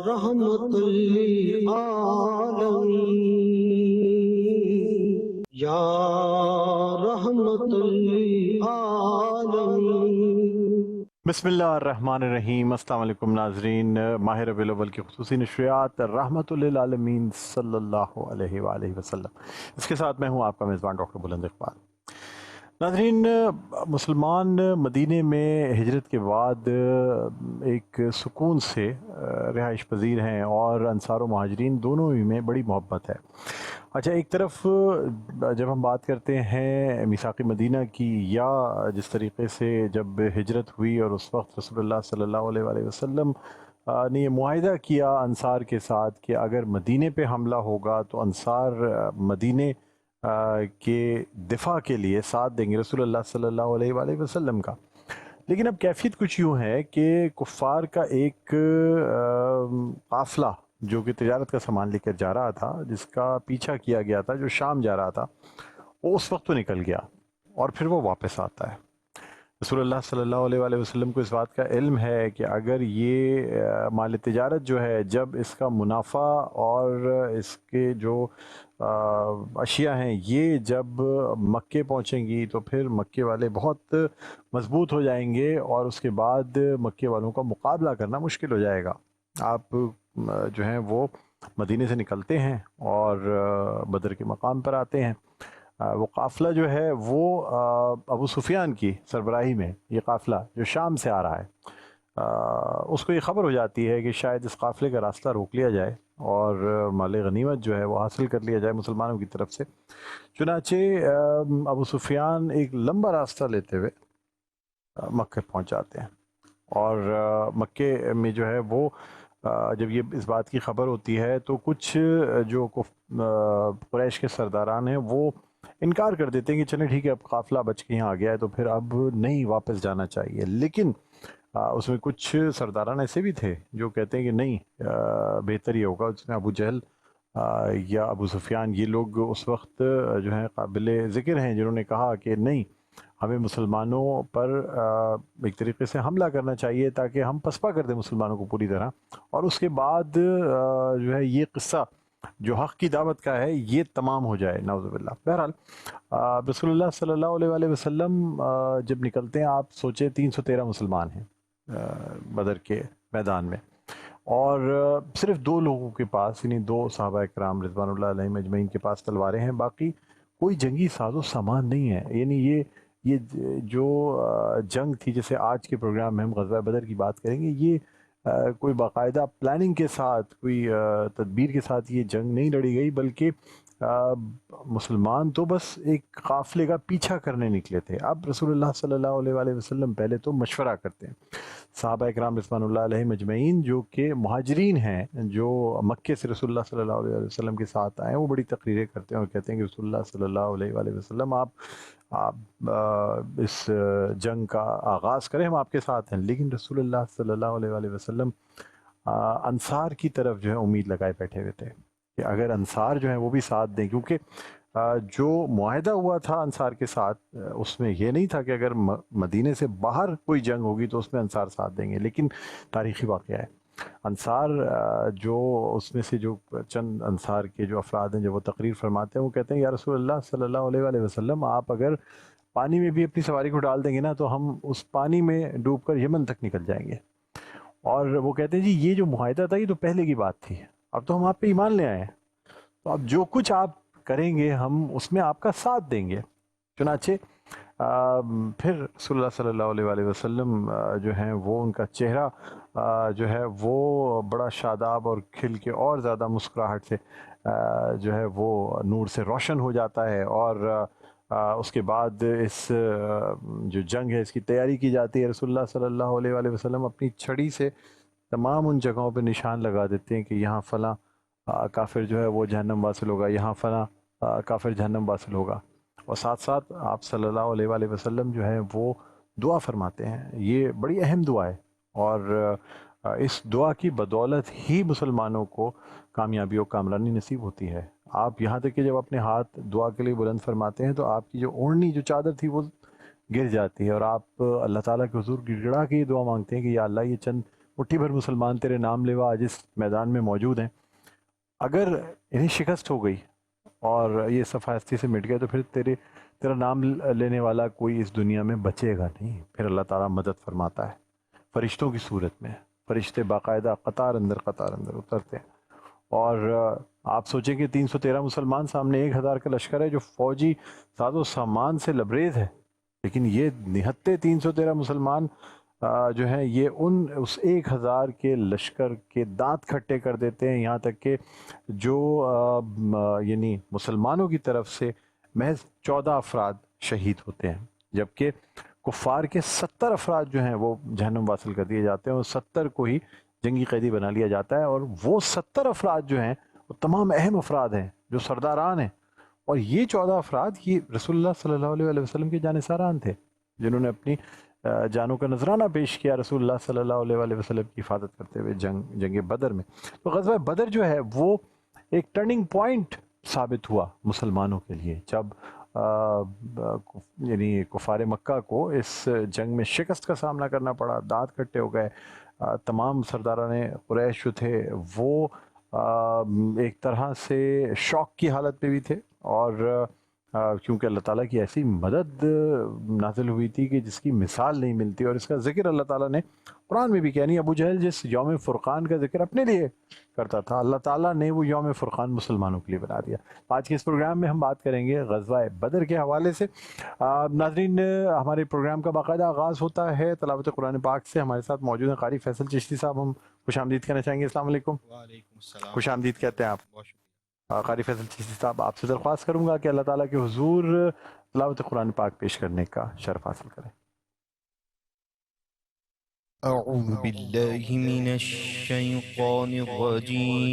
رحمت للعالمین یا رحمت للعالمین۔ بسم اللہ الرحمن الرحیم۔ السلام علیکم ناظرین، ماہ ربیع الاول کی خصوصی نشریات رحمت للعالمین صلی اللہ علیہ وآلہ وسلم، اس کے ساتھ میں ہوں آپ کا میزبان ڈاکٹر بلند اقبال۔ ناظرین، مسلمان مدینے میں ہجرت کے بعد ایک سکون سے رہائش پذیر ہیں اور انصار و مہاجرین دونوں ہی میں بڑی محبت ہے۔ اچھا، ایک طرف جب ہم بات کرتے ہیں میثاق مدینہ کی، یا جس طریقے سے جب ہجرت ہوئی اور اس وقت رسول اللہ صلی اللہ علیہ وآلہ وسلم نے یہ معاہدہ کیا انصار کے ساتھ کہ اگر مدینے پہ حملہ ہوگا تو انصار مدینے کے دفاع کے لیے ساتھ دیں گے رسول اللہ صلی اللہ علیہ وآلہ وسلم کا۔ لیکن اب کیفیت کچھ یوں ہے کہ کفار کا ایک قافلہ جو کہ تجارت کا سامان لے کر جا رہا تھا، جس کا پیچھا کیا گیا تھا، جو شام جا رہا تھا، وہ اس وقت تو نکل گیا اور پھر وہ واپس آتا ہے۔ رسول اللہ صلی اللہ علیہ وآلہ وسلم کو اس بات کا علم ہے کہ اگر یہ مال تجارت جو ہے، جب اس کا منافع اور اس کے جو اشیاء ہیں یہ جب مکے پہنچیں گی تو پھر مکے والے بہت مضبوط ہو جائیں گے اور اس کے بعد مکے والوں کا مقابلہ کرنا مشکل ہو جائے گا۔ آپ جو ہیں وہ مدینے سے نکلتے ہیں اور بدر کے مقام پر آتے ہیں۔ وہ قافلہ جو ہے وہ ابو سفیان کی سربراہی میں، یہ قافلہ جو شام سے آ رہا ہے، اس کو یہ خبر ہو جاتی ہے کہ شاید اس قافلے کا راستہ روک لیا جائے اور مال غنیمت جو ہے وہ حاصل کر لیا جائے مسلمانوں کی طرف سے۔ چنانچہ ابو سفیان ایک لمبا راستہ لیتے ہوئے مکے پہنچ جاتے ہیں، اور مکے میں جو ہے وہ جب یہ اس بات کی خبر ہوتی ہے تو کچھ جو قریش کے سرداران ہیں وہ انکار کر دیتے ہیں کہ چلیں ٹھیک ہے، اب قافلہ بچ کے یہاں آ گیا ہے تو پھر اب نہیں واپس جانا چاہیے۔ لیکن اس میں کچھ سرداران ایسے بھی تھے جو کہتے ہیں کہ نہیں، بہتر یہ ہوگا۔ جس میں ابو جہل یا ابو سفیان، یہ لوگ اس وقت جو ہیں قابل ذکر ہیں جنہوں نے کہا کہ نہیں، ہمیں مسلمانوں پر ایک طریقے سے حملہ کرنا چاہیے تاکہ ہم پسپا کر دیں مسلمانوں کو پوری طرح، اور اس کے بعد جو ہے یہ قصہ جو حق کی دعوت کا ہے یہ تمام ہو جائے، نعوذ باللہ۔ بہرحال رسول اللہ صلی اللہ علیہ وآلہ وسلم جب نکلتے ہیں، آپ سوچیں 313 مسلمان ہیں بدر کے میدان میں، اور صرف 2 لوگوں کے پاس، یعنی 2 صحابہ اکرام رضوان اللہ علیہم اجمعین کے پاس تلواریں ہیں، باقی کوئی جنگی ساز و سامان نہیں ہے۔ یعنی یہ جو جنگ تھی، جیسے آج کے پروگرام میں ہم غزوہ بدر کی بات کریں گے، یہ کوئی باقاعدہ پلاننگ کے ساتھ، کوئی تدبیر کے ساتھ یہ جنگ نہیں لڑی گئی، بلکہ مسلمان تو بس ایک قافلے کا پیچھا کرنے نکلے تھے۔ اب رسول اللہ صلی اللہ علیہ وآلہ وسلم پہلے تو مشورہ کرتے ہیں، صحابہ اکرام رضوان اللہ علیہم اجمعین جو کہ مہاجرین ہیں، جو مکے سے رسول اللہ صلی اللہ علیہ وسلم کے ساتھ آئے ہیں، وہ بڑی تقریریں کرتے ہیں اور کہتے ہیں کہ رسول اللہ صلی اللہ علیہ وآلہ وسلم آپ اس جنگ کا آغاز کریں، ہم آپ کے ساتھ ہیں۔ لیکن رسول اللہ صلی اللہ علیہ وآلہ وسلم انصار کی طرف جو ہے امید لگائے بیٹھے ہوئے تھے کہ اگر انصار جو ہیں وہ بھی ساتھ دیں، کیونکہ جو معاہدہ ہوا تھا انصار کے ساتھ، اس میں یہ نہیں تھا کہ اگر مدینے سے باہر کوئی جنگ ہوگی تو اس میں انصار ساتھ دیں گے، لیکن تاریخی واقعہ ہے انصار جو اس میں سے جو چند انصار کے جو افراد ہیں جو وہ تقریر فرماتے ہیں، وہ کہتے ہیں یا رسول اللہ صلی اللہ علیہ وآلہ وسلم، آپ اگر پانی میں بھی اپنی سواری کو ڈال دیں گے نا تو ہم اس پانی میں ڈوب کر یمن تک نکل جائیں گے۔ اور وہ کہتے ہیں جی یہ جو معاہدہ تھا یہ تو پہلے کی بات تھی، اب تو ہم آپ پہ ایمان لے آئے ہیں، تو اب جو کچھ آپ کریں گے ہم اس میں آپ کا ساتھ دیں گے۔ چنانچہ پھر رسول اللہ صلی اللہ علیہ وآلہ وسلم جو ہیں وہ ان کا چہرہ جو ہے وہ بڑا شاداب اور کھل کے اور زیادہ مسکراہٹ سے جو ہے وہ نور سے روشن ہو جاتا ہے، اور اس کے بعد اس جو جنگ ہے اس کی تیاری کی جاتی ہے۔ رسول اللہ صلی اللہ علیہ وآلہ وسلم اپنی چھڑی سے تمام ان جگہوں پہ نشان لگا دیتے ہیں کہ یہاں فلاں کافر جو ہے وہ جہنم واصل ہوگا، یہاں فلاں کافر جہنم واصل ہوگا، اور ساتھ ساتھ آپ صلی اللہ علیہ وآلہ وسلم جو ہے وہ دعا فرماتے ہیں۔ یہ بڑی اہم دعا ہے، اور اس دعا کی بدولت ہی مسلمانوں کو کامیابی و کامرانی نصیب ہوتی ہے۔ آپ یہاں تک کہ جب اپنے ہاتھ دعا کے لیے بلند فرماتے ہیں تو آپ کی جو اوڑھنی، جو چادر تھی وہ گر جاتی ہے، اور آپ اللہ تعالیٰ کے حضور گڑ گڑا کے یہ دعا مانگتے ہیں کہ یا اللہ، یہ چند مٹھی بھر مسلمان تیرے نام لیوا آج اس میدان میں موجود ہیں، اگر انہیں شکست ہو گئی اور یہ صفحہ ہستی سے مٹ گئے تو پھر تیرا نام لینے والا کوئی اس دنیا میں بچے گا نہیں۔ پھر اللہ تعالیٰ مدد فرماتا ہے فرشتوں کی صورت میں، فرشتے باقاعدہ قطار اندر اترتے ہیں، اور آپ سوچیں کہ 313 مسلمان سامنے 1000 کا لشکر ہے جو فوجی ساز و سامان سے لبریز ہے، لیکن یہ نہتے 313 مسلمان جو ہیں یہ اس 1000 کے لشکر کے دانت کھٹے کر دیتے ہیں، یہاں تک کہ جو یعنی مسلمانوں کی طرف سے محض 14 افراد شہید ہوتے ہیں، جبکہ کفار کے 70 افراد جو ہیں وہ جہنم واصل کر دیے جاتے ہیں، اور 70 کو ہی جنگی قیدی بنا لیا جاتا ہے، اور وہ 70 افراد جو ہیں وہ تمام اہم افراد ہیں جو سرداران ہیں، اور یہ 14 افراد یہ رسول اللہ صلی اللہ علیہ وسلم کے جانثاران تھے جنہوں نے اپنی جانوں کا نذرانہ پیش کیا رسول اللہ صلی اللہ علیہ وسلم کی حفاظت کرتے ہوئے جنگ بدر میں۔ تو غزوہ بدر جو ہے وہ ایک ٹرننگ پوائنٹ ثابت ہوا مسلمانوں کے لیے، جب یعنی کفار مکہ کو اس جنگ میں شکست کا سامنا کرنا پڑا، دانت کھٹے ہو گئے، تمام سرداران قریش جو تھے وہ ایک طرح سے شوق کی حالت میں بھی تھے، اور کیونکہ اللہ تعالیٰ کی ایسی مدد نازل ہوئی تھی کہ جس کی مثال نہیں ملتی، اور اس کا ذکر اللہ تعالیٰ نے قرآن میں بھی کیا نہیں۔ ابو جہل جس یوم فرقان کا ذکر اپنے لیے کرتا تھا، اللہ تعالیٰ نے وہ یوم فرقان مسلمانوں کے لیے بنا دیا۔ آج کے اس پروگرام میں ہم بات کریں گے غزوہ بدر کے حوالے سے۔ ناظرین، ہمارے پروگرام کا باقاعدہ آغاز ہوتا ہے تلاوت قرآن پاک سے۔ ہمارے ساتھ موجود ہیں قاری فیصل چشتی صاحب، ہم خوش آمدید کہنا چاہیں گے۔ السلام علیکم۔ وعلیکم السلام، خوش آمدید کہتے ہیں آپ۔ بہت شکریہ۔ قاری فیصل چشتی صاحب، آپ سے درخواست کروں گا کہ اللہ تعالیٰ کے حضور تلاوت قرآن پاک پیش کرنے کا شرف حاصل کریں۔ اعوذ باللہ من الشیطان الرجیم،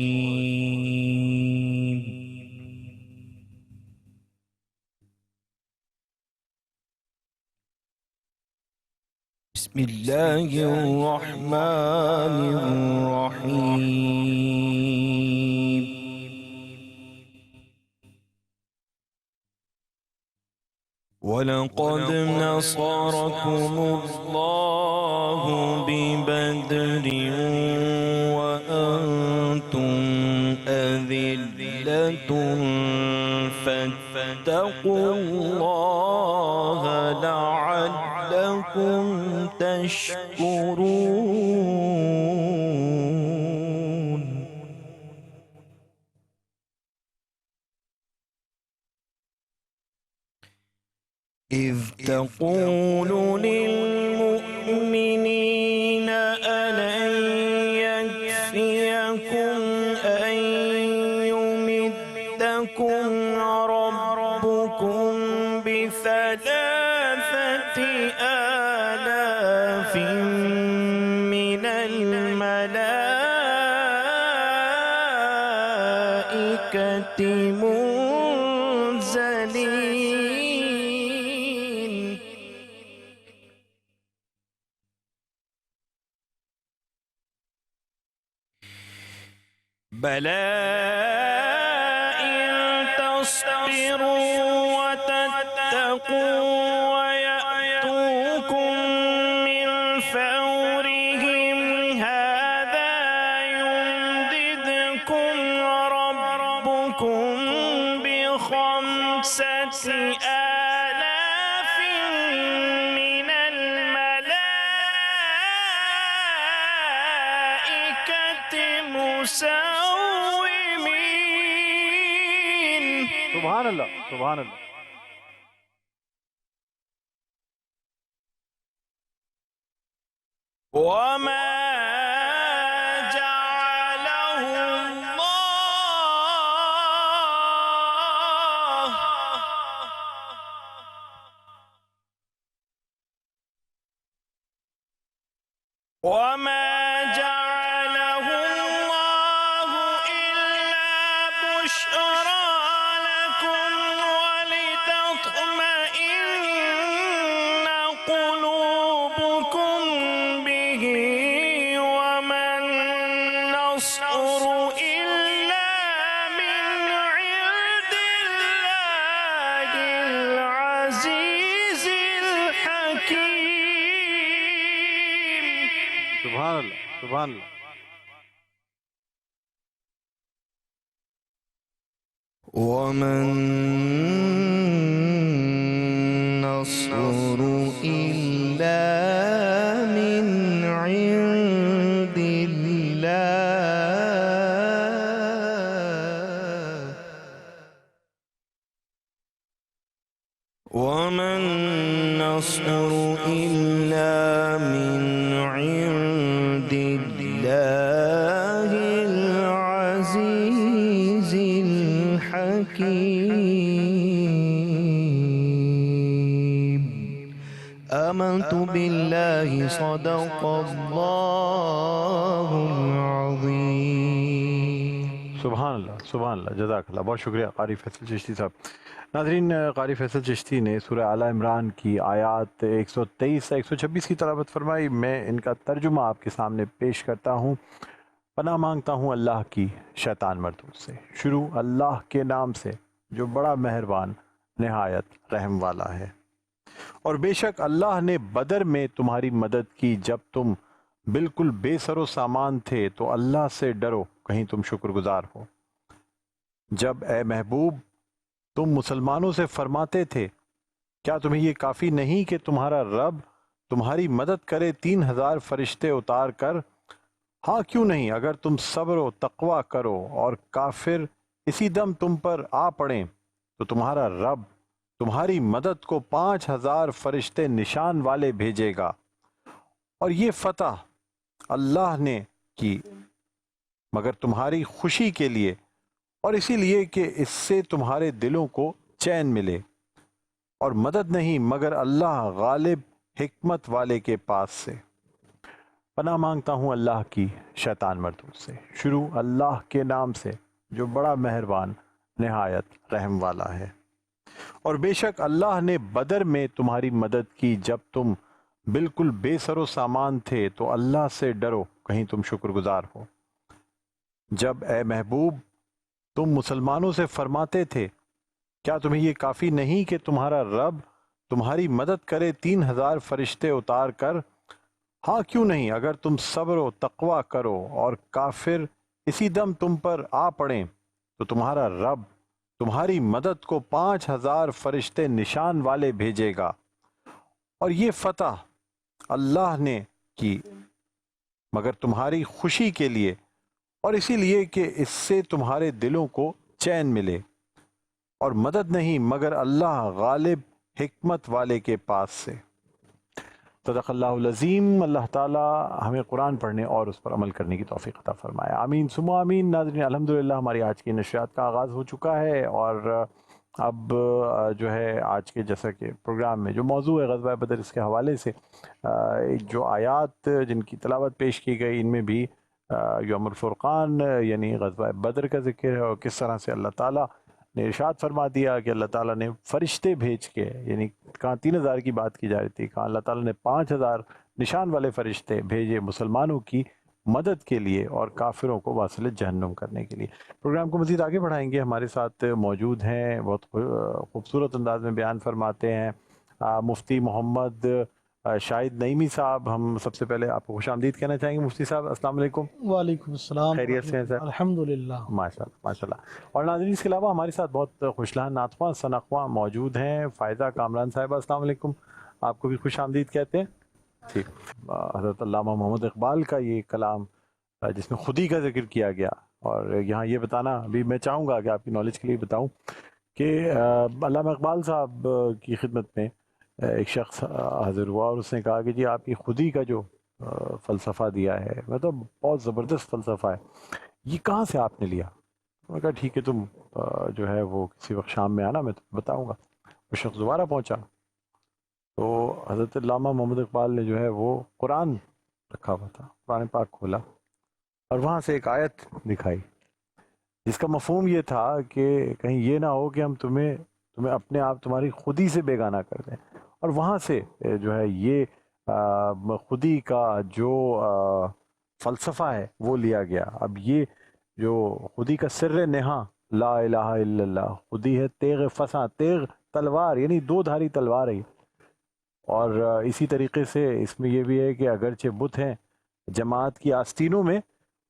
بسم اللہ الرحمن الرحیم۔ وَلَقَدْ نَصَرَكُمُ اللَّهُ بِبَدْرٍ وَأَنْتُمْ أَذِلَّةٌ فَاتَّقُوا اللَّهَ لَعَلَّكُمْ تَشْكُرُونَ۔ إِذْ تَقُولُ لِلْمُؤْمِنِينَ أَلَنْ يَكْفِيَكُمْ أَنْ يُمِدَّكُمْ رَبُّكُمْ بِثَلَاثَةِ آلَافٍ مِّنَ الْمَلَائِكَةِ مُنزَلِينَ؟ بَلَىٰ إِن تَصْبِرُوا وَتَتَّقُوا وَيَأْتُوكُم مِّن فَوْرِهِمْ هَٰذَا يُمْدِدْكُمْ رَبُّكُم بِخَمْسَةِ آلَافٍ مِّنَ الْمَلَائِكَةِ مُسَوِّمِينَ۔ سبحان اللہ، سبحان اللہ۔ وَمَا جَعَلَهُ اللَّهُ إِلَّا بُشْرَىٰ لَكُمْ وَلِتَطْمَئِنَّ قُلُوبُكُم بِهِ، وَمَا النَّصْرُ إِلَّا مِنْ عِندِ اللَّهِ الْعَزِيزِ الْحَكِيمِ۔ سبحان اللہ، سبحان اللہ. ومن النصر إلا من عند الله وما النصر إلا من عند الله العزيز الحكيم آمنت بالله صدق الله العظيم. سبحان اللہ سبحان اللہ. جزاک اللہ. بہت شکریہ قاری فیصل چشتی صاحب. ناظرین، قاری فیصل چشتی نے سورہ آل عمران کی آیات 123 سے 126 کی تلاوت فرمائی. میں ان کا ترجمہ آپ کے سامنے پیش کرتا ہوں. پناہ مانگتا ہوں اللہ کی شیطان مردود سے. شروع اللہ کے نام سے جو بڑا مہربان نہایت رحم والا ہے. اور بے شک اللہ نے بدر میں تمہاری مدد کی جب تم بالکل بے سر و سامان تھے، تو اللہ سے ڈرو کہیں تم شکر گزار ہو. جب اے محبوب تم مسلمانوں سے فرماتے تھے کیا تمہیں یہ کافی نہیں کہ تمہارا رب تمہاری مدد کرے 3000 فرشتے اتار کر؟ ہاں کیوں نہیں اگر تم صبر و تقوی کرو اور کافر اسی دم تم پر آ پڑیں تو تمہارا رب تمہاری مدد کو 5000 فرشتے نشان والے بھیجے گا. اور یہ فتح اللہ نے کی مگر تمہاری خوشی کے لیے اور اسی لیے کہ اس سے تمہارے دلوں کو چین ملے. اور مدد نہیں مگر اللہ غالب حکمت والے کے پاس سے. پناہ مانگتا ہوں اللہ کی شیطان مردود سے. شروع اللہ کے نام سے جو بڑا مہربان نہایت رحم والا ہے. اور بے شک اللہ نے بدر میں تمہاری مدد کی جب تم بالکل بے سر و سامان تھے، تو اللہ سے ڈرو کہیں تم شکر گزار ہو. جب اے محبوب تم مسلمانوں سے فرماتے تھے کیا تمہیں یہ کافی نہیں کہ تمہارا رب تمہاری مدد کرے 3000 فرشتے اتار کر؟ ہاں کیوں نہیں اگر تم صبر و تقوی کرو اور کافر اسی دم تم پر آ پڑیں تو تمہارا رب تمہاری مدد کو 5000 فرشتے نشان والے بھیجے گا. اور یہ فتح اللہ نے کی مگر تمہاری خوشی کے لیے اور اسی لیے کہ اس سے تمہارے دلوں کو چین ملے. اور مدد نہیں مگر اللہ غالب حکمت والے کے پاس سے. صدق اللہ العظیم. اللہ تعالیٰ ہمیں قرآن پڑھنے اور اس پر عمل کرنے کی توفیق عطا فرمائے. آمین ثم آمین. ناظرین، الحمدللہ ہماری آج کی نشریات کا آغاز ہو چکا ہے، اور اب جو ہے آج کے جیسا کہ پروگرام میں جو موضوع ہے غزوہ بدر، اس کے حوالے سے جو آیات جن کی تلاوت پیش کی گئی ان میں بھی یوم الفرقان یعنی غزوہ بدر کا ذکر ہے، اور کس طرح سے اللہ تعالیٰ نے ارشاد فرما دیا کہ اللہ تعالیٰ نے فرشتے بھیج کے، یعنی کہاں 3000 کی بات کی جا رہی تھی، کہاں اللہ تعالیٰ نے 5000 نشان والے فرشتے بھیجے مسلمانوں کی مدد کے لیے اور کافروں کو واصل جہنم کرنے کے لیے. پروگرام کو مزید آگے بڑھائیں گے. ہمارے ساتھ موجود ہیں، بہت خوبصورت انداز میں بیان فرماتے ہیں مفتی محمد شاہد نعیمی صاحب. ہم سب سے پہلے آپ کو خوش آمدید کہنا چاہیں گے مفتی صاحب. السلام علیکم. وعلیکم السلام. خیریت سے ہیں سر؟ الحمدللہ. ماشاء اللہ ماشاء اللہ. اور ناظرین، اس کے علاوہ ہمارے ساتھ بہت خوشلان نعت ثناء موجود ہیں. فائزہ کامران صاحبہ، السلام علیکم. آپ کو بھی خوش آمدید کہتے ہیں. ٹھیک. حضرت علامہ محمد اقبال کا یہ کلام جس میں خودی کا ذکر کیا گیا، اور یہاں یہ بتانا ابھی میں چاہوں گا کہ آپ کی نالج کے لیے بتاؤں کہ علامہ اقبال صاحب کی خدمت میں ایک شخص حاضر ہوا اور اس نے کہا کہ جی آپ کی خودی کا جو فلسفہ دیا ہے مطلب بہت زبردست فلسفہ ہے، یہ کہاں سے آپ نے لیا؟ میں نے کہا ٹھیک ہے، تم جو ہے وہ کسی وقت شام میں آنا، میں تمہیں بتاؤں گا. وہ شخص دوبارہ پہنچا تو حضرت علامہ محمد اقبال نے جو ہے وہ قرآن رکھا ہوا تھا، قرآن پاک کھولا اور وہاں سے ایک آیت دکھائی جس کا مفہوم یہ تھا کہ کہیں یہ نہ ہو کہ ہم تمہیں اپنے آپ تمہاری خودی سے بیگانہ کر دیں. اور وہاں سے جو ہے یہ خودی کا جو فلسفہ ہے وہ لیا گیا. اب یہ جو خودی کا سر نہاں لا الہ الا اللہ، خودی ہے تیغ فساں، تیغ تلوار یعنی 2 دھاری تلوار ہے. اور اسی طریقے سے اس میں یہ بھی ہے کہ اگرچہ بت ہیں جماعت کی آستینوں میں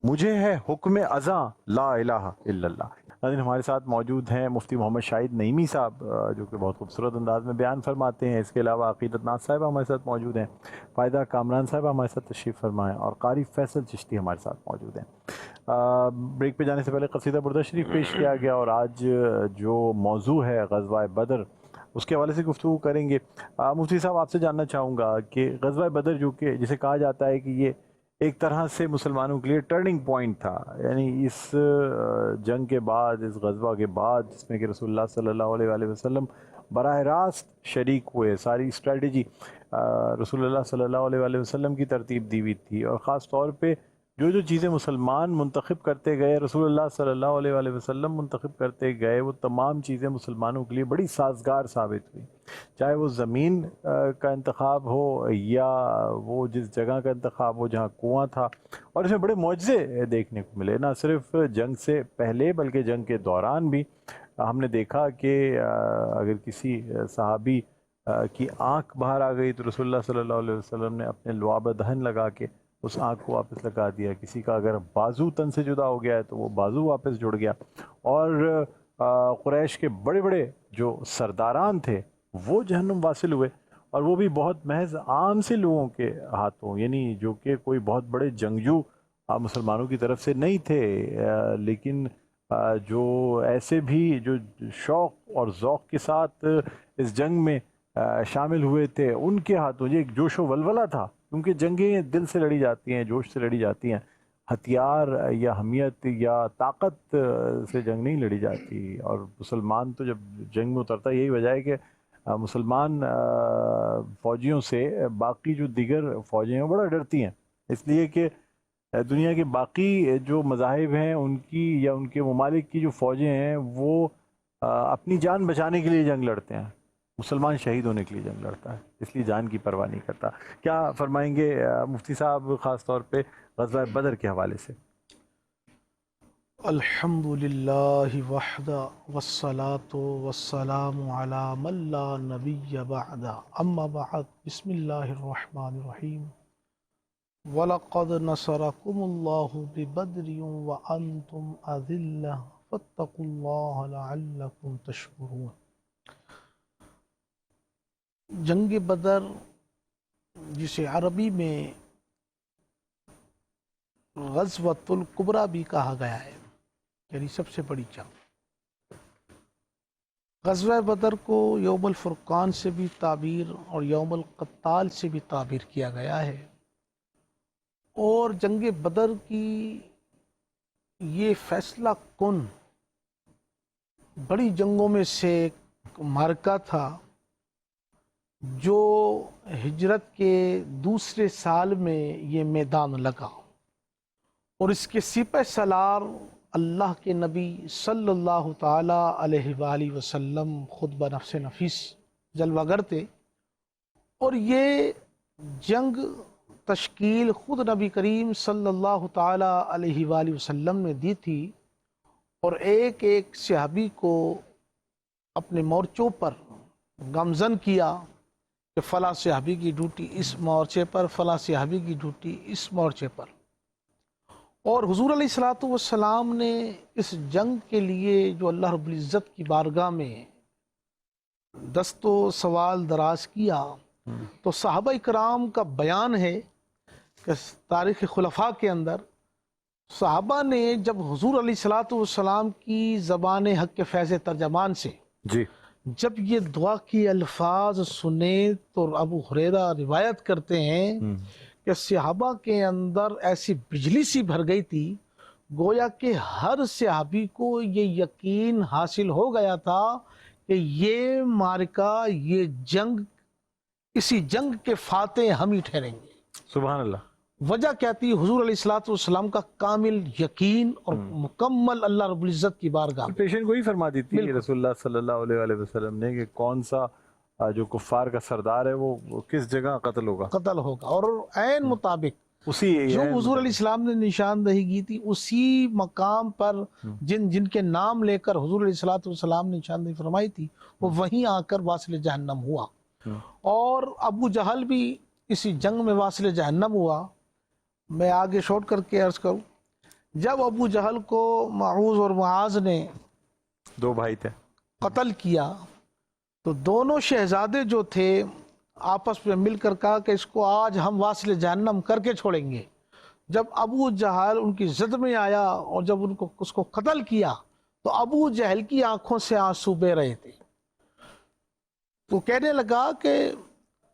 مجھے ہے حکم ازاں لا الہ الا اللہ۔ ناظرین ہمارے ساتھ موجود ہیں مفتی محمد شاہد نعیمی صاحب جو کہ بہت خوبصورت انداز میں بیان فرماتے ہیں۔ اس کے علاوہ عقیدت ناز صاحبہ ہمارے ساتھ موجود ہیں، فائدہ کامران صاحبہ ہمارے ساتھ تشریف فرمائیں، اور قاری فیصل چشتی ہمارے ساتھ موجود ہیں۔ بریک پہ جانے سے پہلے قصیدہ بردہ شریف پیش کیا گیا، اور آج جو موضوع ہے غزوہ بدر، اس کے حوالے سے گفتگو کریں گے۔ مفتی صاحب آپ سے جاننا چاہوں گا کہ غزوہ بدر جو کہ جسے کہا جاتا ہے کہ یہ ایک طرح سے مسلمانوں کے لیے ٹرننگ پوائنٹ تھا، یعنی اس جنگ کے بعد، اس غزوہ کے بعد، جس میں کہ رسول اللہ صلی اللہ علیہ وآلہ وسلم براہ راست شریک ہوئے، ساری اسٹریٹجی رسول اللہ صلی اللہ علیہ وآلہ وسلم کی ترتیب دی ہوئی تھی، اور خاص طور پہ جو جو چیزیں مسلمان منتخب کرتے گئے، رسول اللہ صلی اللہ علیہ وآلہ وسلم منتخب کرتے گئے، وہ تمام چیزیں مسلمانوں کے لیے بڑی سازگار ثابت ہوئی، چاہے وہ زمین کا انتخاب ہو یا وہ جس جگہ کا انتخاب ہو جہاں کنواں تھا، اور اس میں بڑے معجزے دیکھنے کو ملے، نہ صرف جنگ سے پہلے بلکہ جنگ کے دوران بھی ہم نے دیکھا کہ اگر کسی صحابی کی آنکھ باہر آ گئی تو رسول اللہ صلی اللہ علیہ وسلم نے اپنے لعاب دہن لگا کے اس آنکھ کو واپس لگا دیا، کسی کا اگر بازو تن سے جدا ہو گیا ہے تو وہ بازو واپس جڑ گیا، اور قریش کے بڑے بڑے جو سرداران تھے وہ جہنم واصل ہوئے، اور وہ بھی بہت محض عام سے لوگوں کے ہاتھوں، یعنی جو کہ کوئی بہت بڑے جنگجو مسلمانوں کی طرف سے نہیں تھے، لیکن جو ایسے بھی جو شوق اور ذوق کے ساتھ اس جنگ میں شامل ہوئے تھے، ان کے ہاتھوں یہ ایک جوش و ولولہ تھا، کیونکہ جنگیں دل سے لڑی جاتی ہیں، جوش سے لڑی جاتی ہیں، ہتھیار یا حمیت یا طاقت سے جنگ نہیں لڑی جاتی، اور مسلمان تو جب جنگ میں اترتا ہے، یہی وجہ ہے کہ مسلمان فوجیوں سے باقی جو دیگر فوجیں ہیں وہ بڑا ڈرتی ہیں، اس لیے کہ دنیا کے باقی جو مذاہب ہیں ان کی یا ان کے ممالک کی جو فوجیں ہیں وہ اپنی جان بچانے کے لیے جنگ لڑتے ہیں، مسلمان شہید ہونے کے لیے جنگ لڑتا ہے، اس لیے جان کی پرواہ نہیں کرتا۔ کیا فرمائیں گے مفتی صاحب خاص طور پہ غزوہ بدر کے حوالے سے؟ الحمد للہ وحدہ والصلاة والسلام علی من لا نبی بعدہ، اما بعد، بسم اللہ الرحمن الرحیم۔ وَلَقَدْ نَصَرَكُمُ اللَّهُ بِبَدْرٍ وَأَنْتُمْ أَذِلَّةٌ فَاتَّقُوا اللَّهَ لَعَلَّكُمْ تَشْكُرُونَ۔ جنگ بدر، جسے عربی میں غزوۃ الکبریٰ بھی کہا گیا ہے، یعنی سب سے بڑی جنگ، غزوہ بدر کو یوم الفرقان سے بھی تعبیر اور یوم القتال سے بھی تعبیر کیا گیا ہے، اور جنگ بدر کی یہ فیصلہ کن بڑی جنگوں میں سے ایک معرکہ تھا، جو ہجرت کے دوسرے سال میں یہ میدان لگا، اور اس کے سپہ سالار اللہ کے نبی صلی اللہ تعالی علیہ وآلہ وسلم خود بنفس نفیس جلوہ گر تھے، اور یہ جنگ تشکیل خود نبی کریم صلی اللہ تعالی علیہ وآلہ وسلم نے دی تھی، اور ایک ایک صحابی کو اپنے مورچوں پر گامزن کیا کہ فلاں صحابی کی ڈیوٹی اس مورچے پر، فلاں صحابی کی ڈیوٹی اس مورچے پر، اور حضور علیہ الصلوۃ والسلام نے اس جنگ کے لیے جو اللہ رب العزت کی بارگاہ میں دست و سوال دراز کیا، تو صحابہ کرام کا بیان ہے کہ تاریخ خلفاء کے اندر صحابہ نے جب حضور علیہ الصلوۃ والسلام کی زبان حق کے فیض ترجمان سے جی جب یہ دعا کی الفاظ سنے، تو ابو ہریرہ روایت کرتے ہیں کہ صحابہ کے اندر ایسی بجلی سی بھر گئی تھی، گویا کہ ہر صحابی کو یہ یقین حاصل ہو گیا تھا کہ یہ معرکہ، یہ جنگ، اسی جنگ کے فاتح ہم ہی ٹھہریں گے۔ سبحان اللہ۔ وجہ کیا تھی؟ حضور علیہ الصلوۃ والسلام کا کامل یقین اور مکمل اللہ رب العزت کی بارگاہ میں۔ پیشن گوئی فرما دی تھی کہ رسول اللہ صلی اللہ علیہ وآلہ وسلم نے کہ کون سا جو کفار کا سردار ہے وہ کس جگہ قتل ہوگا، اور عین مطابق اسی جو حضور علیہ السلام نے نشاندہی کی تھی، اسی مقام پر جن کے نام لے کر حضور علیہ الصلوۃ والسلام نے نشاندہی فرمائی تھی، وہ وہیں آ کر واصل جہنم ہوا، اور ابو جہل بھی اسی جنگ میں واصل جہنم ہوا، میں آگے شارٹ کر کے عرض کروں، جب ابو جہل کو معوذ اور معاذ نے دو بھائی تھے، قتل کیا تو دونوں شہزادے جو تھے آپس میں مل کر کہا کہ اس کو آج ہم واصل جہنم کر کے چھوڑیں گے۔ جب ابو جہل ان کی زد میں آیا اور جب اس کو قتل کیا تو ابو جہل کی آنکھوں سے آنسو بہہ رہے تھے۔ تو کہنے لگا کہ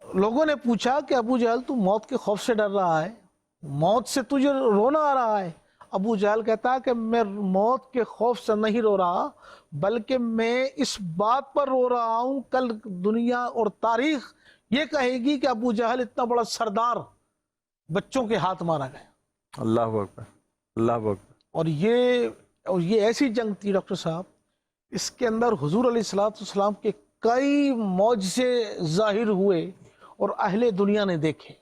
لوگوں نے پوچھا کہ ابو جہل تو موت کے خوف سے ڈر رہا ہے، موت سے تجھے رونا آ رہا ہے؟ ابو جہل کہتا کہ میں موت کے خوف سے نہیں رو رہا، بلکہ میں اس بات پر رو رہا ہوں کل دنیا اور تاریخ یہ کہے گی کہ ابو جہل اتنا بڑا سردار بچوں کے ہاتھ مارا گیا۔ اللہ اکبر، اللہ اکبر۔ اور یہ ایسی جنگ تھی ڈاکٹر صاحب، اس کے اندر حضور علیہ السلام کے کئی معجزے ظاہر ہوئے اور اہل دنیا نے دیکھے۔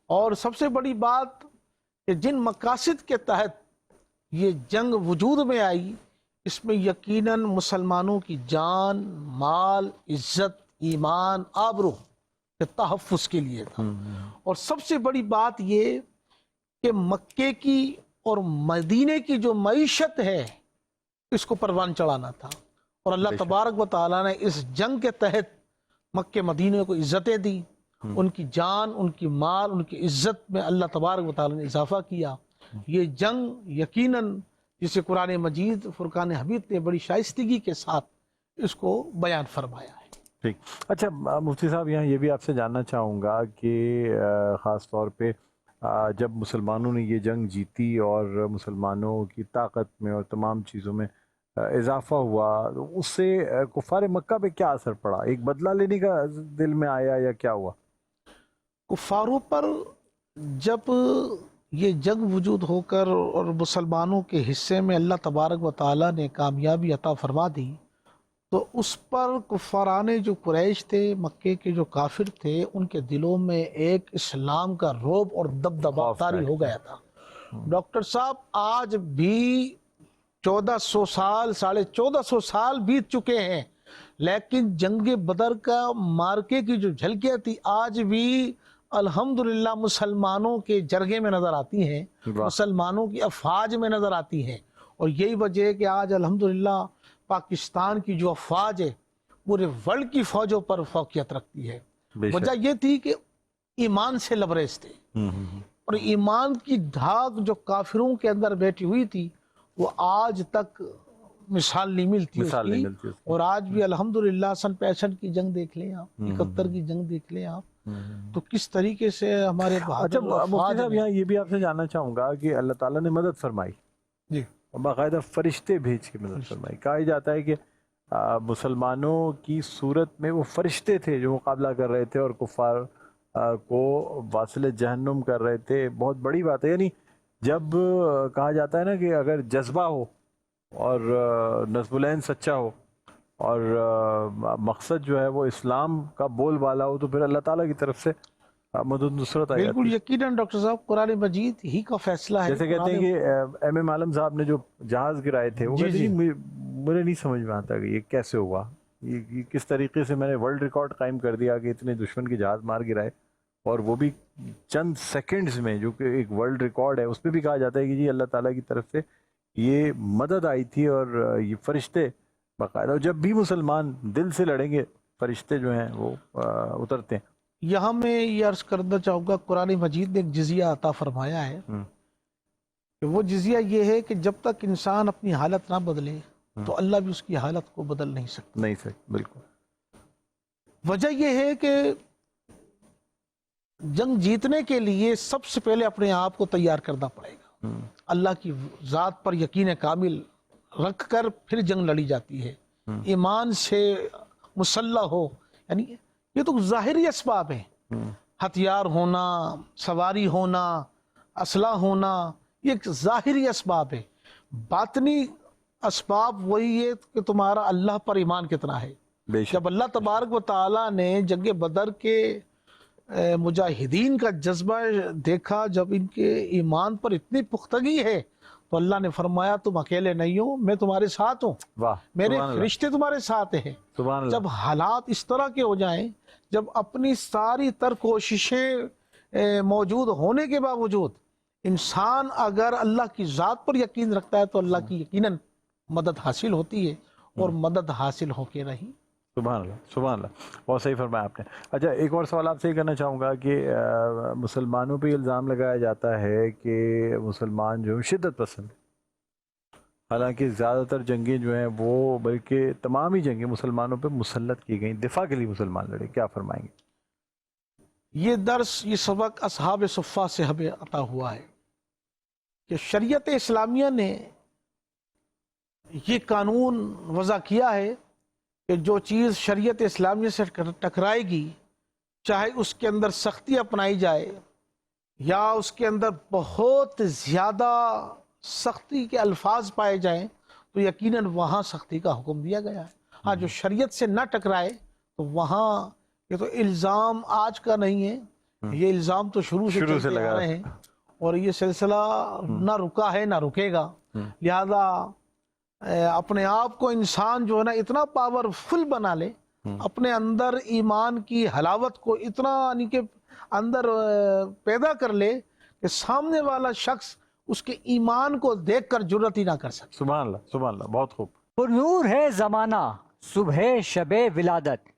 اور سب سے بڑی بات کہ جن مقاصد کے تحت یہ جنگ وجود میں آئی، اس میں یقیناً مسلمانوں کی جان، مال، عزت، ایمان، آبرو کے تحفظ کے لیے تھا۔ اور سب سے بڑی بات یہ کہ مکے کی اور مدینے کی جو معیشت ہے اس کو پروان چڑھانا تھا، اور اللہ تبارک و تعالیٰ نے اس جنگ کے تحت مکے مدینے کو عزتیں دی، ان کی جان، ان کی مال، ان کی عزت میں اللہ تبارک و تعالیٰ نے اضافہ کیا۔ یہ جنگ یقیناً جسے قرآن مجید فرقان حمید نے بڑی شائستگی کے ساتھ اس کو بیان فرمایا ہے۔ ٹھیک، اچھا مفتی صاحب، یہاں یہ بھی آپ سے جاننا چاہوں گا کہ خاص طور پہ جب مسلمانوں نے یہ جنگ جیتی اور مسلمانوں کی طاقت میں اور تمام چیزوں میں اضافہ ہوا، اس سے کفار مکہ پہ کیا اثر پڑا؟ ایک بدلہ لینے کا دل میں آیا یا کیا ہوا؟ کفاروں پر جب یہ جنگ وجود ہو کر اور مسلمانوں کے حصے میں اللہ تبارک و تعالیٰ نے کامیابی عطا فرما دی تو اس پر کفاران جو قریش تھے، مکے کے جو کافر تھے، ان کے دلوں میں ایک اسلام کا رعب اور دبدبا طاری ہو گیا تھا۔ ڈاکٹر صاحب، آج بھی 1400 سال، 1450 سال بیت چکے ہیں، لیکن جنگ بدر کا مارکے کی جو جھلکیاں تھی آج بھی الحمدللہ مسلمانوں کے جرگے میں نظر آتی ہیں، مسلمانوں کی افواج میں نظر آتی ہیں۔ اور یہی وجہ ہے کہ آج الحمدللہ پاکستان کی جو افواج ہے پورے ورلڈ کی فوجوں پر فوقیت رکھتی ہے۔ وجہ یہ تھی کہ ایمان سے لبریز تھے، اور ایمان کی دھاگ جو کافروں کے اندر بیٹھی ہوئی تھی وہ آج تک مثال نہیں ملتی اس کی۔ اور آج بھی الحمدللہ سن 65 کی جنگ دیکھ لیں آپ، 71 کی جنگ دیکھ لیں آپ، تو کس طریقے سے ہمارے اچھا مفتی صاحب، یہاں یہ بھی آپ سے جاننا چاہوں گا کہ اللہ تعالیٰ نے مدد فرمائی، جی، باقاعدہ فرشتے بھیج کے مدد فرمائی۔ کہا جاتا ہے کہ مسلمانوں کی صورت میں وہ فرشتے تھے جو مقابلہ کر رہے تھے اور کفار کو واصل جہنم کر رہے تھے۔ بہت بڑی بات ہے، یعنی جب کہا جاتا ہے نا کہ اگر جذبہ ہو اور نصب العین سچا ہو اور مقصد جو ہے وہ اسلام کا بول بالا ہو تو پھر اللہ تعالیٰ کی طرف سے مدد نصرت آئی۔ بالکل یقیناً ڈاکٹر صاحب، قرآن مجید ہی کا فیصلہ ہے۔ جیسے کہتے ہیں کہ ایم عالم صاحب نے جو جہاز گرائے تھے، وہ کہتے ہیں مجھے نہیں سمجھ میں آتا کہ یہ کیسے ہوا، یہ کس طریقے سے میں نے ورلڈ ریکارڈ قائم کر دیا کہ اتنے دشمن کے جہاز مار گرائے، اور وہ بھی چند سیکنڈز میں، جو کہ ایک ورلڈ ریکارڈ ہے۔ اس پہ بھی کہا جاتا ہے کہ جی اللہ تعالیٰ کی طرف سے یہ مدد آئی تھی، اور یہ فرشتے باقاعدہ جب بھی مسلمان دل سے لڑیں گے فرشتے جو ہیں وہ اترتے ہیں۔ یہاں میں یہ عرض کرنا چاہوں گا، قرآن مجید نے ایک جزیہ عطا فرمایا ہے کہ وہ جزیہ یہ ہے کہ جب تک انسان اپنی حالت نہ بدلے تو اللہ بھی اس کی حالت کو بدل نہیں سکتا۔ بالکل۔ وجہ یہ ہے کہ جنگ جیتنے کے لیے سب سے پہلے اپنے آپ کو تیار کرنا پڑے گا۔ اللہ کی ذات پر یقین کامل رکھ کر پھر جنگ لڑی جاتی ہے، ایمان سے مسلح ہو، یعنی یہ تو ظاہری اسباب ہیں، ہتھیار ہونا، سواری ہونا، اسلحہ ہونا، یہ ایک ظاہری اسباب ہے۔ باطنی اسباب وہی ہے کہ تمہارا اللہ پر ایمان کتنا ہے۔ جب اللہ تبارک و تعالیٰ نے جنگ بدر کے مجاہدین کا جذبہ دیکھا، جب ان کے ایمان پر اتنی پختگی ہے تو اللہ نے فرمایا تم اکیلے نہیں ہو، میں تمہارے ساتھ ہوں، میرے فرشتے تمہارے ساتھ ہیں۔ جب حالات اس طرح کے ہو جائیں، جب اپنی ساری تر کوششیں موجود ہونے کے باوجود انسان اگر اللہ کی ذات پر یقین رکھتا ہے تو اللہ کی یقیناً مدد حاصل ہوتی ہے اور مدد حاصل ہو کے رہی. سبحان اللہ سبحان اللہ، بہت صحیح فرمایا آپ نے. اچھا ایک اور سوال آپ سے یہ کرنا چاہوں گا کہ مسلمانوں پہ الزام لگایا جاتا ہے کہ مسلمان جو شدت پسند، حالانکہ زیادہ تر جنگیں جو ہیں وہ، بلکہ تمام ہی جنگیں مسلمانوں پہ مسلط کی گئیں، دفاع کے لیے مسلمان لڑے. کیا فرمائیں گے؟ یہ درس، یہ سبق اصحاب صفہ سے ہمیں عطا ہوا ہے کہ شریعت اسلامیہ نے یہ قانون وضع کیا ہے کہ جو چیز شریعت اسلامیہ سے ٹکرائے گی، چاہے اس کے اندر سختی اپنائی جائے یا اس کے اندر بہت زیادہ سختی کے الفاظ پائے جائیں، تو یقیناً وہاں سختی کا حکم دیا گیا ہے. ہاں جو شریعت سے نہ ٹکرائے تو وہاں، یہ تو الزام آج کا نہیں ہے، یہ الزام تو شروع سے چلتے آ رہے ہیں اور یہ سلسلہ نہ رکا ہے نہ رکے گا. لہذا اپنے آپ کو انسان جو ہے نا اتنا پاورفل بنا لے، اپنے اندر ایمان کی حلاوت کو اتنا یعنی کہ اندر پیدا کر لے کہ سامنے والا شخص اس کے ایمان کو دیکھ کر جرأت ہی نہ کر سکے. سبحان اللہ سبحان اللہ، بہت خوب. پر نور ہے زمانہ صبح شب ولادت،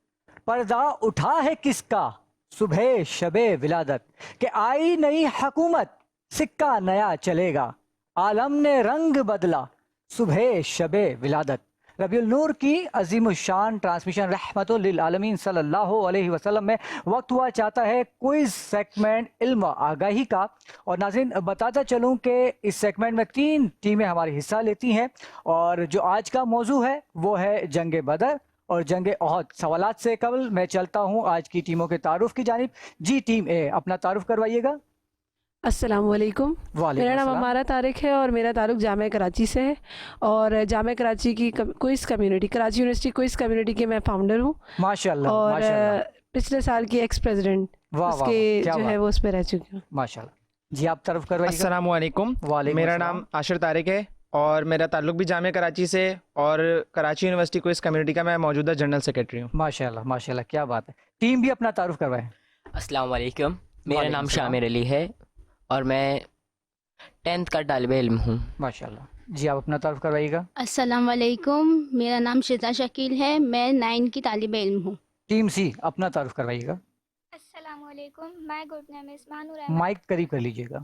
پردہ اٹھا ہے کس کا صبح شب ولادت، کہ آئی نئی حکومت سکہ نیا چلے گا، عالم نے رنگ بدلا صبح شب ولادت. ربیع النور کی عظیم الشان ٹرانسمیشن رحمت للعالمین صلی اللہ علیہ وسلم میں وقت ہوا چاہتا ہے کوئز سیگمنٹ علم و آگاہی کا. اور ناظرین بتاتا چلوں کہ اس سیگمنٹ میں 3 ٹیمیں ہماری حصہ لیتی ہیں، اور جو آج کا موضوع ہے وہ ہے جنگ بدر اور جنگ احد. سوالات سے قبل میں چلتا ہوں آج کی ٹیموں کے تعارف کی جانب. جی ٹیم اے اپنا تعارف کروائیے گا. السلام علیکم. میرا نام عمارہ طارق ہے اور میرا تعلق جامعہ کراچی سے ہے، اور جامعہ کراچی کی quiz community, Karachi university quiz community کے میں فاؤنڈر ہوں، ماشاءاللہ، اور پچھلے سال کی ایکس پریزیڈنٹ اس کے جو ہے وہ اس پہ رہ چکی ہوں. ماشاءاللہ. جی آپ طرف کروائیے. السلام علیکم. میرا نام عاشر طارق ہے اور میرا تعلق بھی جامعہ کراچی سے، اور کراچی یونیورسٹی کوئز کمیونٹی کا میں موجودہ جنرل سیکرٹری ہوں. ماشاءاللہ ماشاءاللہ، کیا بات ہے. ٹیم بھی اپنا تعارف کروائیں. السلام علیکم. میرا نام شامر علی ہے اور میں 10th کا طالب علم ہوں. ماشاءاللہ. جی آپ اپنا تعارف کروائیے گا. السلام علیکم. میرا نام شیزا شکیل ہے، میں 9 کی طالب علم ہوں. ٹیم سی اپنا تعارف کروائیے گا. السلام علیکم. My good name is Manwar Ahmed. Mic قریب کر لیجیے گا.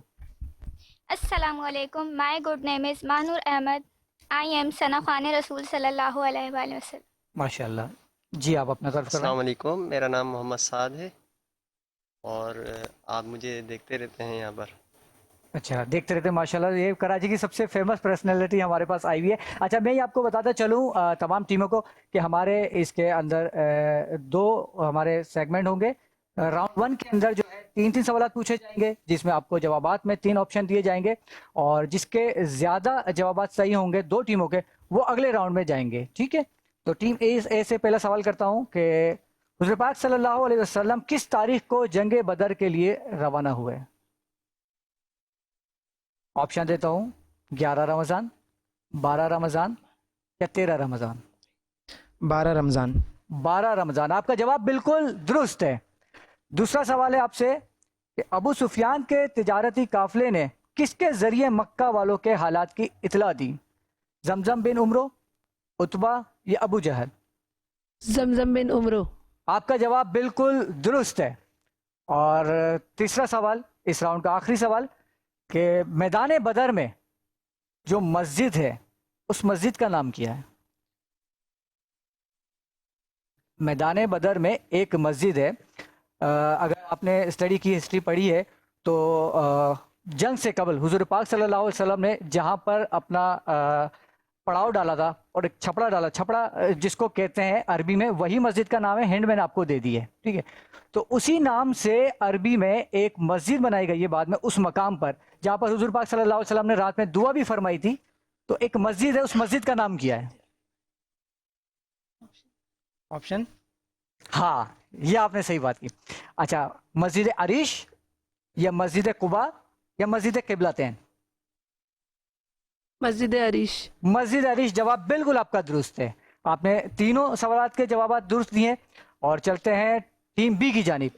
السلام علیکم. My good name is Manwar Ahmed. I am ثنا خوان رسول صلی اللہ علیہ وآلہ وسلم. ماشاءاللہ. جی آپ اپنا تعارف کروائیں. السلام علیکم. میرا نام محمد سعد ہے اور آپ مجھے دیکھتے رہتے ہیں یہاں پر. اچھا دیکھتے رہتے ہیں. ماشاءاللہ یہ کراچی کی سب سے فیمس پرسنالٹی ہمارے پاس آئی ہوئی ہے. اچھا میں یہ آپ کو بتاتا چلوں تمام ٹیموں کو کہ ہمارے اس کے اندر 2 ہمارے سیگمنٹ ہوں گے. راؤنڈ 1 کے اندر جو ہے 3 سوالات پوچھے جائیں گے جس میں آپ کو جوابات میں 3 آپشن دیے جائیں گے، اور جس کے زیادہ جوابات صحیح ہوں گے 2 ٹیموں کے وہ اگلے راؤنڈ میں جائیں گے. ٹھیک ہے. تو ٹیم اے سے پہلا سوال کرتا ہوں کہ حضور پاک صلی اللہ علیہ وسلم کس تاریخ کو جنگ بدر کے لیے روانہ ہوئے؟ آپشن دیتا ہوں: 11 رمضان، 12 رمضان یا 13 رمضان. 12 رمضان. 12 رمضان. آپ کا جواب بالکل درست ہے. دوسرا سوال ہے آپ سے کہ ابو سفیان کے تجارتی قافلے نے کس کے ذریعے مکہ والوں کے حالات کی اطلاع دی؟ زمزم بن عمرو، عتبہ یا ابو جہل؟ زمزم بن عمرو. آپ کا جواب بالکل درست ہے. اور تیسرا سوال، اس راؤنڈ کا آخری سوال، کہ میدان بدر میں جو مسجد ہے اس مسجد کا نام کیا ہے؟ میدان بدر میں ایک مسجد ہے. اگر آپ نے اسٹڈی کی ہسٹری پڑھی ہے تو جنگ سے قبل حضور پاک صلی اللہ علیہ وسلم نے جہاں پر اپنا پڑاؤ ڈالا تھا اور ایک چھپڑا ڈالا، چھپڑا جس کو کہتے ہیں عربی میں، وہی مسجد کا نام ہے. ہینڈ میں نے آپ کو دے دی ہے. ٹھیک ہے. تو اسی نام سے عربی میں ایک مسجد بنائی گئی ہے بعد میں اس مقام پر جہاں پر حضور پاک صلی اللہ علیہ وسلم نے رات میں دعا بھی فرمائی تھی. تو ایک مسجد ہے، اس مسجد کا نام کیا ہے؟ آپشن. ہاں یہ آپ نے صحیح بات کی. اچھا، مسجد عریش یا مسجد قباء یا مسجد قبلتین؟ مسجد عریش. مسجد عریش. جواب بالکل آپ کا درست ہے. آپ نے تینوں سوالات کے جوابات درست دیے. اور چلتے ہیں ٹیم بی کی جانب.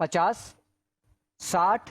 50, 60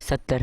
70।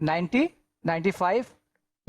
90, 95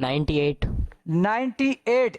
98। 98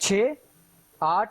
6, 8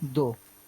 2।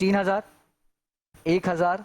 3000, 1000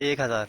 1000।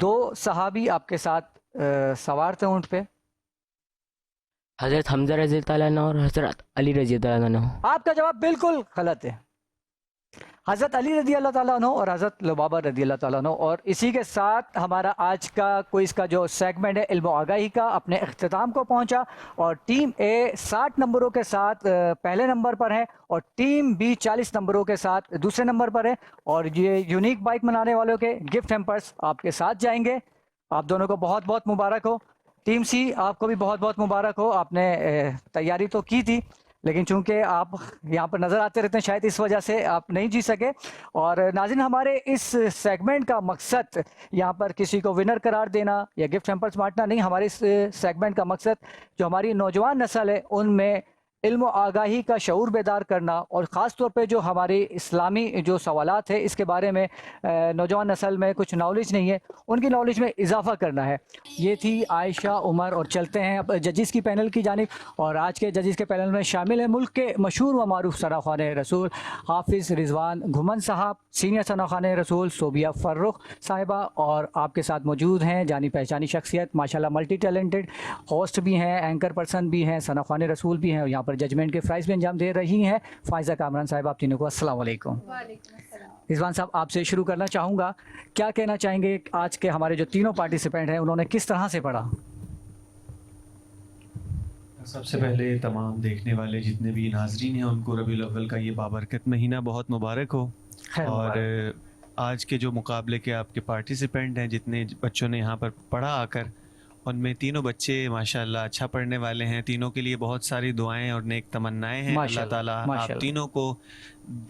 دو صحابی آپ کے ساتھ سوار تھے اونٹ پہ؟ حضرت حمزہ رضی اللہ عنہ اور حضرت علی رضی اللہ عنہ. آپ کا جواب بالکل غلط ہے. حضرت علی رضی اللہ تعالیٰ عنہ اور حضرت لبابہ رضی اللہ تعالیٰ عنہ. اور اسی کے ساتھ ہمارا آج کا کوئز کا جو سیگمنٹ ہے علم و آگاہی کا اپنے اختتام کو پہنچا. اور ٹیم اے 60 نمبروں کے ساتھ پہلے نمبر پر ہے اور ٹیم بی 40 نمبروں کے ساتھ دوسرے نمبر پر ہے. اور یہ یونیک بائک منانے والوں کے گفٹ ہیمپرز آپ کے ساتھ جائیں گے. آپ دونوں کو بہت بہت مبارک ہو. ٹیم سی آپ کو بھی بہت بہت مبارک ہو. آپ نے تیاری تو کی تھی لیکن چونکہ آپ یہاں پر نظر آتے رہتے ہیں شاید اس وجہ سے آپ نہیں جی سکے. اور ناظرین ہمارے اس سیگمنٹ کا مقصد یہاں پر کسی کو ونر قرار دینا یا گفٹ ہیمپرز بانٹنا نہیں. ہمارے اس سیگمنٹ کا مقصد جو ہماری نوجوان نسل ہے ان میں علم و آگاہی کا شعور بیدار کرنا اور خاص طور پہ جو ہماری اسلامی جو سوالات ہے اس کے بارے میں نوجوان نسل میں کچھ نالج نہیں ہے ان کی نالج میں اضافہ کرنا ہے. یہ تھی عائشہ عمر. اور چلتے ہیں اب ججز کی پینل کی جانب. اور آج کے ججز کے پینل میں شامل ہیں ملک کے مشہور و معروف ثناخوان رسول حافظ رضوان گھمن صاحب, سینئر ثناخوان رسول صوبیہ فرخ صاحبہ, اور آپ کے ساتھ موجود ہیں جانی پہچانی شخصیت ماشاءاللہ ملٹی ٹیلنٹڈ ہوسٹ بھی ہیں, اینکر پرسن بھی ہیں, ثناخوان رسول بھی ہیں اور یہاں پر ججمنٹ کے فرائض بھی انجام دے رہی ہیں. فائزہ کامران صاحب آپ تینوں کو السلام علیکم. رضوان صاحب آپ سے شروع کرنا چاہوں گا, کیا کہنا چاہیں گے آج کے ہمارے جو تینوں پارٹیسپینٹ ہیں انہوں نے کس طرح سے پڑھا؟ سب سے پہلے تمام دیکھنے والے جتنے بھی ناظرین ہیں ان کو ربیع الاول کا یہ بابرکت مہینہ بہت مبارک ہو. اور آج کے جو مقابلے کے آپ کے پارٹیسپینٹ ہیں جتنے بچوں نے یہاں پر پڑھا آ کر ان میں تینوں بچے ماشاءاللہ اچھا پڑھنے والے ہیں. تینوں کے لیے بہت ساری دعائیں اور نیک تمنائیں ہیں. اللہ تعالیٰ آپ تینوں کو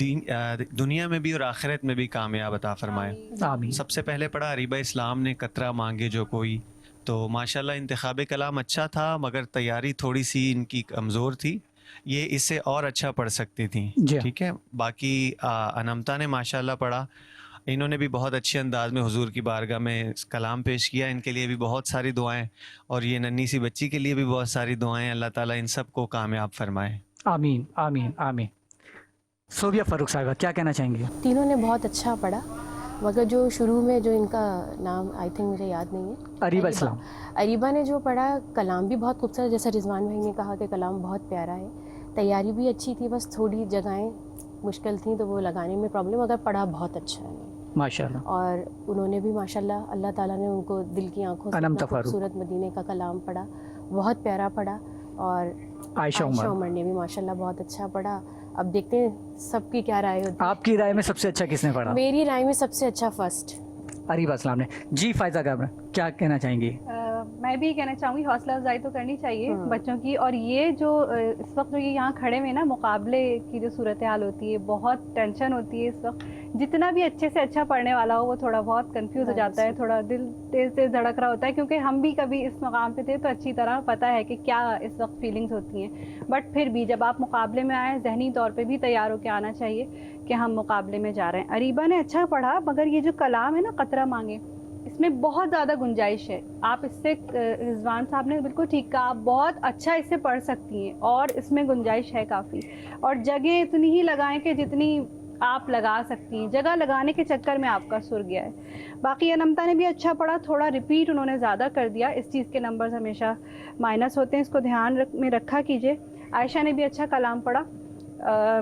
دنیا میں بھی اور آخرت میں بھی کامیاب عطا فرمائے. سب سے پہلے پڑھا اریبہ اسلام نے قطرہ مانگے جو کوئی. تو ماشاءاللہ انتخاب کلام اچھا تھا مگر تیاری تھوڑی سی ان کی کمزور تھی, یہ اس سے اور اچھا پڑھ سکتی تھیں. ٹھیک ہے. باقی انمتا نے ماشاءاللہ پڑھا, انہوں نے بھی بہت اچھے انداز میں حضور کی بارگاہ میں کلام پیش کیا. ان کے لیے بھی بہت ساری دعائیں اور یہ ننھی سی بچی کے لیے بھی بہت ساری دعائیں. اللہ تعالیٰ ان سب کو کامیاب فرمائے. آمین آمین آمین. صوبیہ فاروق صاحبہ کیا کہنا چاہیں گے؟ تینوں نے بہت اچھا پڑھا مگر جو شروع میں جو ان کا نام آئی تھنک مجھے یاد نہیں ہے, اریبہ اسلام. اریبہ نے جو پڑھا کلام بھی بہت خوبصورت, جیسا رضوان بھائی نے کہا کہ کلام بہت پیارا ہے. تیاری بھی اچھی تھی, بس تھوڑی جگہیں مشکل تھیں تو وہ لگانے میں پرابلم, مگر پڑھا بہت اچھا ہے ماشاءاللہ. اور انہوں نے بھی ماشاءاللہ اللہ تعالیٰ نے ان کو دل کی آنکھوں سے خوبصورت مدینے کا کلام پڑھا, بہت پیارا پڑھا. اور عائشہ عمر نے بھی ماشاءاللہ بہت اچھا پڑھا. اب دیکھتے ہیں سب کی کیا رائے ہوتی ہے. آپ کی رائے میں سب سے اچھا کس نے پڑھا؟ میری رائے میں سب سے اچھا فرسٹ اریبہ اسلام نے. جی فائزہ کامران کیا کہنا چاہیں گی؟ میں بھی کہنا چاہوں گی حوصلہ افزائی تو کرنی چاہیے بچوں کی. اور یہ جو اس وقت جو یہ یہاں کھڑے میں نا مقابلے کی جو صورتحال ہوتی ہے بہت ٹینشن ہوتی ہے اس وقت. جتنا بھی اچھے سے اچھا پڑھنے والا ہو وہ تھوڑا بہت کنفیوز ہو جاتا ہے, تھوڑا دل تیز تیز دھڑک رہا ہوتا ہے کیونکہ ہم بھی کبھی اس مقام پہ تھے تو اچھی طرح پتہ ہے کہ کیا اس وقت فیلنگز ہوتی ہیں. بٹ پھر بھی جب آپ مقابلے میں آئیں ذہنی طور پہ بھی تیار ہو کے آنا چاہیے کہ ہم مقابلے میں جا رہے ہیں. اریبہ نے اچھا پڑھا مگر یہ جو کلام ہے نا قطرہ مانگے اس میں بہت زیادہ گنجائش ہے. آپ اس سے رضوان صاحب نے بالکل ٹھیک کہا, آپ بہت اچھا اس سے پڑھ سکتی ہیں اور اس میں گنجائش ہے کافی. اور جگہ اتنی ہی لگائیں کہ جتنی آپ لگا سکتی ہیں, جگہ لگانے کے چکر میں آپ کا سر گیا ہے. باقی انمتا نے بھی اچھا پڑھا, تھوڑا ریپیٹ انہوں نے زیادہ کر دیا, اس چیز کے نمبرز ہمیشہ مائنس ہوتے ہیں, اس کو دھیان میں رکھا کیجئے. عائشہ نے بھی اچھا کلام پڑھا.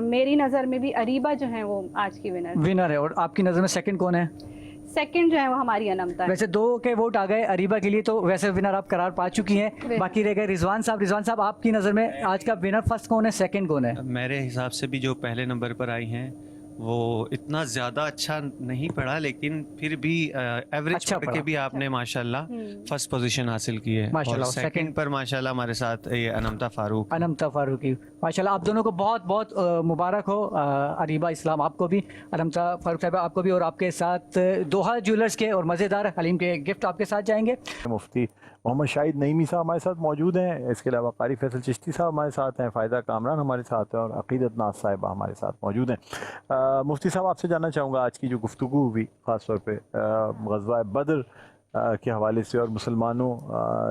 میری نظر میں بھی اریبہ جو ہیں وہ آج کی ونر ہے. اور آپ کی نظر میں سیکنڈ کون ہے؟ سیکنڈ جو ہے وہ ہماری انمتا ہے. ویسے 2 کے ووٹ آ گئے اریبہ کے لیے تو ویسے ونر آپ قرار پا چکی ہیں. باقی رہ گئے رضوان صاحب. رضوان صاحب آپ کی نظر میں آج کا ونر فرسٹ کون ہے, سیکنڈ کون ہے؟ میرے حساب سے بھی جو پہلے نمبر پر آئی ہیں وہ اتنا زیادہ اچھا نہیں پڑھا لیکن پھر بھی ایوریج پڑھ کے بھی آپ نے ماشاءاللہ فرسٹ پوزیشن حاصل کی ہے. اور سیکنڈ پر ماشاءاللہ ہمارے ساتھ یہ انمتا فاروقی. ماشاءاللہ آپ دونوں کو بہت بہت مبارک ہو. اریبہ اسلام آپ کو بھی, انمتا فاروق صاحبہ آپ کو بھی, اور آپ کے ساتھ دوحہ جیولرز کے اور مزیدار حلیم کے گفٹ آپ کے ساتھ جائیں گے. مفتی محمد شاہد نعیمی صاحب ہمارے ساتھ موجود ہیں. اس کے علاوہ قاری فیصل چشتی صاحب ہمارے ساتھ ہیں, فائدہ کامران ہمارے ساتھ ہیں اور عقیدت ناز صاحبہ ہمارے ساتھ موجود ہیں. مفتی صاحب آپ سے جاننا چاہوں گا آج کی جو گفتگو ہوئی خاص طور پہ غزوہ بدر کے حوالے سے اور مسلمانوں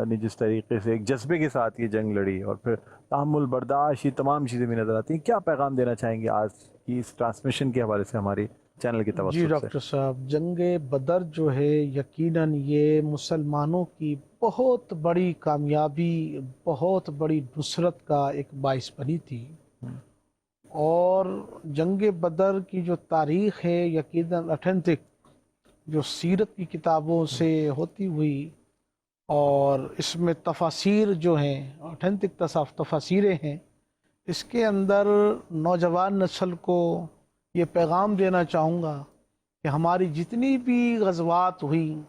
نے جس طریقے سے ایک جذبے کے ساتھ یہ جنگ لڑی اور پھر تحمل برداشت یہ تمام چیزیں بھی نظر آتی ہیں, کیا پیغام دینا چاہیں گے آج کی اس ٹرانسمیشن کے حوالے سے ہماری چینل کی جی توسط سے؟ ڈاکٹر صاحب، جنگ بدر جو ہے یقیناً یہ مسلمانوں کی بہت بڑی کامیابی، بہت بڑی نصرت کا ایک باعث بنی تھی، اور جنگ بدر کی جو تاریخ ہے یقیناً اتھینٹک جو سیرت کی کتابوں سے ہوتی ہوئی، اور اس میں تفاسیر جو ہیں اتھینٹک تفاسیریں ہیں، اس کے اندر نوجوان نسل کو یہ پیغام دینا چاہوں گا کہ ہماری جتنی بھی غزوات ہوئیں،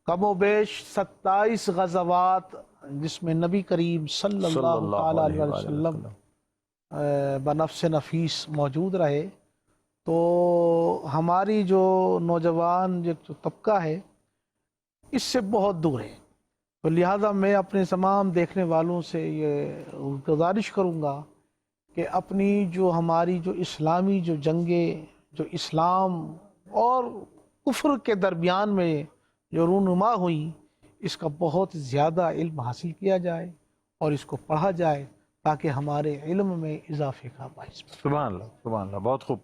کم و بیش 27 غزوات جس میں نبی کریم صلی اللہ تعالی علیہ وسلم بنفس نفیس موجود رہے، تو ہماری جو نوجوان جو طبقہ ہے اس سے بہت دور ہے. تو لہٰذا میں اپنے تمام دیکھنے والوں سے یہ گزارش کروں گا کہ اپنی جو ہماری جو اسلامی جو جنگیں جو اسلام اور کفر کے درمیان میں جو رونما ہوئیں، اس کا بہت زیادہ علم حاصل کیا جائے اور اس کو پڑھا جائے تاکہ ہمارے علم میں اضافے کا باعث بنے. سبحان اللہ، سبحان اللہ، بہت خوب.